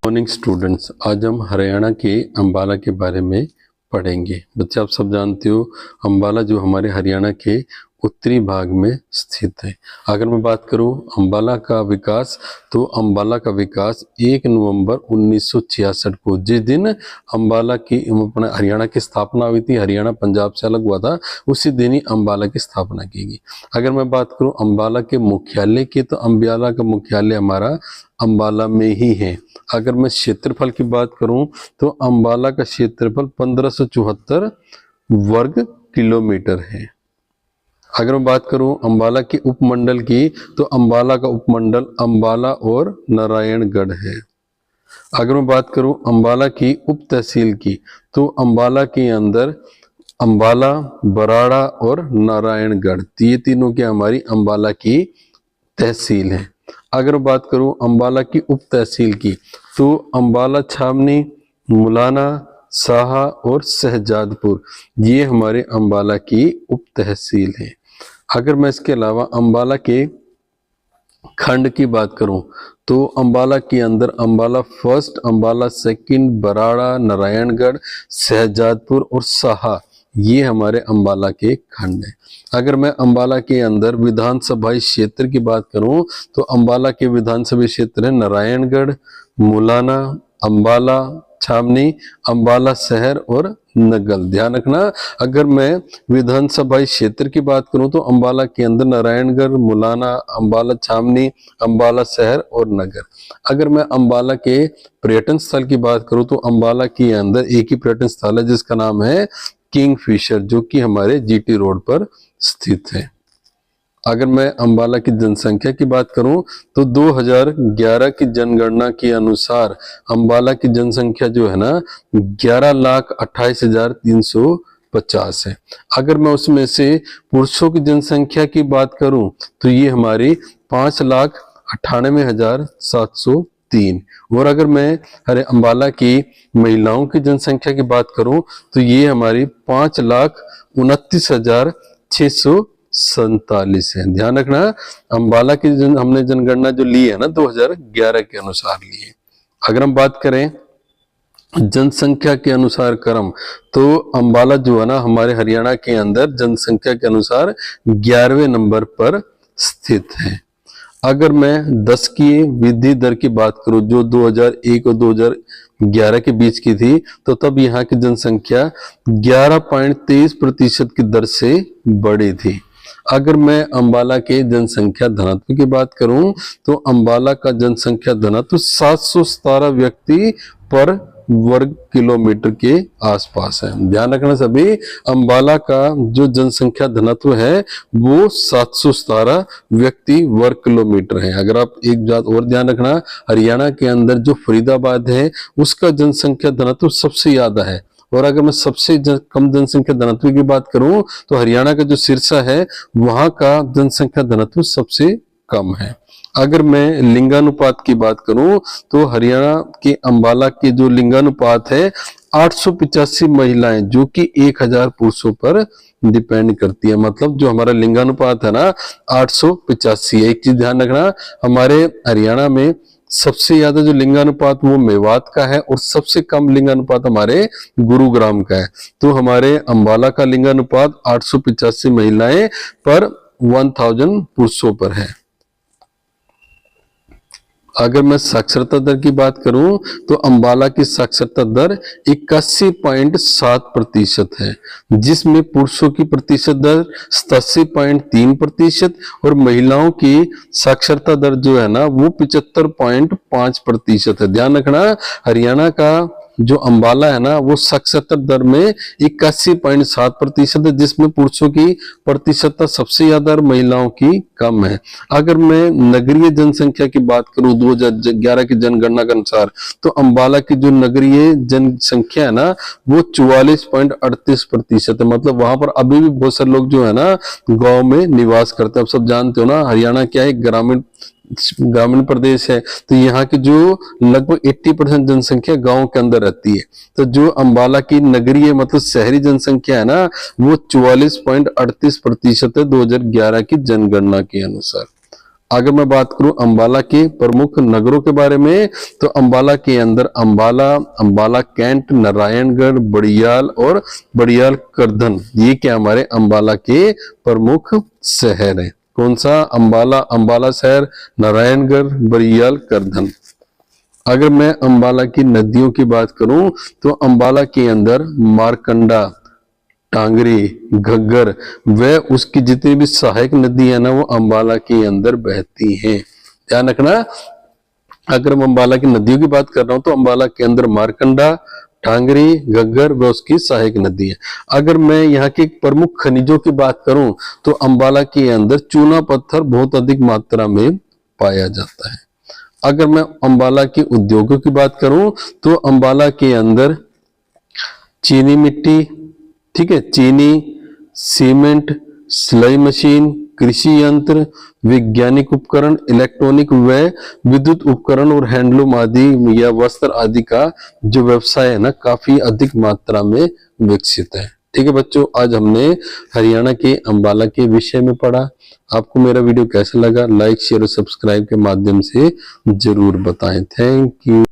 Morning students, आज हम हरियाणा के अंबाला के बारे में पढ़ेंगे। बच्चे आप सब जानते हो अंबाला जो हमारे हरियाणा के उत्तरी भाग में स्थित है। अगर मैं बात करूं अंबाला का विकास, तो अंबाला का विकास 1 नवंबर 1966 को, जिस दिन अंबाला की अपने हरियाणा की स्थापना हुई थी, हरियाणा पंजाब से अलग हुआ था, उसी दिन ही अंबाला की स्थापना की गई। अगर मैं बात करूं अंबाला के मुख्यालय की, तो अंबाला का मुख्यालय हमारा अंबाला में ही है। अगर मैं क्षेत्रफल की बात करूं तो अंबाला का क्षेत्रफल 1574 वर्ग किलोमीटर है। अगर मैं बात करूं अंबाला के उपमंडल की, तो अंबाला का उपमंडल अंबाला और नारायणगढ़ है। अगर मैं बात करूं अंबाला की उप तहसील की, तो अंबाला के अंदर अंबाला, बराड़ा और नारायणगढ़, ये तीनों की हमारी अंबाला की तहसील है। अगर बात करूं अंबाला की उप तहसील की, तो अंबाला, छावनी, मुलाना, साहा और शहजादपुर, ये हमारे अंबाला की उप तहसील है। अगर मैं इसके अलावा अंबाला के खंड की बात करूं, तो अंबाला के अंदर अंबाला फर्स्ट, अंबाला सेकंड, बराड़ा, नारायणगढ़, शहजादपुर और साहा, ये हमारे अंबाला के खंड है। अगर मैं अंबाला के अंदर विधानसभा क्षेत्र की बात करूं, तो अंबाला के विधानसभा क्षेत्र है नारायणगढ़, मुलाना, अंबाला, छावनी, अंबाला शहर और नगल। ध्यान रखना, अगर मैं विधानसभा क्षेत्र की बात करूं, तो अंबाला के अंदर नारायणगढ़, मुलाना, अंबाला, छावनी, अंबाला शहर और नगर। अगर मैं अंबाला के पर्यटन स्थल की बात करूं, तो अंबाला के अंदर एक ही पर्यटन स्थल है जिसका नाम है किंगफिशर, जो कि हमारे जीटी रोड पर स्थित है। अगर मैं अंबाला की जनसंख्या की बात करूं, तो 2011 की जनगणना के अनुसार अंबाला की जनसंख्या जो है ना 11,28,350 है। अगर मैं उसमें से पुरुषों की जनसंख्या की बात करूं, तो ये हमारी 5,98,703। और अगर मैं अंबाला की महिलाओं की जनसंख्या की बात करूं, तो ये हमारी 5,29,647 है। ध्यान रखना, अंबाला की हमने जनगणना जो ली है ना 2011 के अनुसार ली है। अगर हम बात करें जनसंख्या के अनुसार क्रम, तो अंबाला जो है ना हमारे हरियाणा के अंदर जनसंख्या के अनुसार 11वें नंबर पर स्थित है। अगर मैं 10 की वृद्धि दर की बात करूं, जो 2001 और 2011 के बीच की थी, तो तब यहाँ की जनसंख्या 11.23% की दर से बढ़ी थी। अगर मैं अंबाला के जनसंख्या घनत्व की बात करूं, तो अंबाला का जनसंख्या घनत्व 717 व्यक्ति पर वर्ग किलोमीटर के आसपास है। ध्यान रखना सभी, अंबाला का जो जनसंख्या घनत्व है वो 717 व्यक्ति वर्ग किलोमीटर है। अगर आप एक बात और ध्यान रखना, हरियाणा के अंदर जो फरीदाबाद है उसका जनसंख्या घनत्व सबसे ज्यादा है। और अगर मैं सबसे कम जनसंख्या घनत्व की बात करूं, तो हरियाणा का जो सिरसा है वहां का जनसंख्या घनत्व सबसे कम है। अगर मैं लिंगानुपात की बात करूं, तो हरियाणा के अंबाला के जो लिंगानुपात है 885 महिलाएं, जो कि 1000 पुरुषों पर डिपेंड करती है। मतलब जो हमारा लिंगानुपात है ना 885 है। एक चीज ध्यान रखना, हमारे हरियाणा में सबसे ज्यादा जो लिंगानुपात वो मेवात का है और सबसे कम लिंगानुपात हमारे गुरुग्राम का है। तो हमारे अंबाला का लिंगानुपात 885 महिलाएं पर 1000 पुरुषों पर है। अगर मैं साक्षरता दर की बात करूं, तो अंबाला की साक्षरता दर 81.7% है, जिसमें पुरुषों की प्रतिशत दर 87.3% और महिलाओं की साक्षरता दर जो है ना वो 75.5% है। ध्यान रखना, हरियाणा का जो अंबाला है ना वो साक्षरता दर में 81.7% है, जिसमें पुरुषों की प्रतिशतता सबसे ज्यादा और महिलाओं की कम है। अगर मैं नगरीय जनसंख्या की बात करूं 2011 की जनगणना के अनुसार, तो अंबाला की जो नगरीय जनसंख्या है ना वो 44.38% है। मतलब वहां पर अभी भी बहुत सारे लोग जो है ना गांव में निवास करते हैं। आप सब जानते हो ना हरियाणा क्या है, ग्रामीण प्रदेश है, तो यहाँ की जो लगभग 80% जनसंख्या गांव के अंदर रहती है। तो जो अंबाला की नगरीय मतलब शहरी जनसंख्या है ना वो 44.38% है 2011 की जनगणना के अनुसार। अगर मैं बात करूं अंबाला के प्रमुख नगरों के बारे में, तो अंबाला के अंदर अंबाला, अंबाला कैंट, नारायणगढ़, बड़ियाल और बड़ियाल करधन, ये क्या हमारे अंबाला के प्रमुख शहर है। कौन सा? अंबाला, अंबाला शहर, नारायणगढ़, बड़ियाल, करधन। अगर मैं अंबाला की नदियों की बात करूं, तो अंबाला के अंदर मारकंडा, टांगरी, घग्गर व उसकी जितनी भी सहायक नदी है ना, वो अंबाला के अंदर बहती हैं। ध्यान रखना, अगर मैं अंबाला की नदियों की बात कर रहा हूं तो अंबाला के अंदर मारकंडा, टांगरी, घग्गर व उसकी सहायक नदी है। अगर मैं यहाँ के प्रमुख खनिजों की बात करूं, तो अंबाला के अंदर चूना पत्थर बहुत अधिक मात्रा में पाया जाता है। अगर मैं अंबाला के उद्योगों की बात करूं, तो अंबाला के अंदर चीनी मिट्टी, ठीक है, चीनी, सीमेंट, सिलाई मशीन, कृषि यंत्र, वैज्ञानिक उपकरण, इलेक्ट्रॉनिक व विद्युत उपकरण और हैंडलूम आदि या वस्त्र आदि का जो व्यवसाय है ना, काफी अधिक मात्रा में विकसित है। ठीक है बच्चों, आज हमने हरियाणा के अंबाला के विषय में पढ़ा। आपको मेरा वीडियो कैसा लगा? लाइक, शेयर और सब्सक्राइब के माध्यम से जरूर बताएं। Thank you.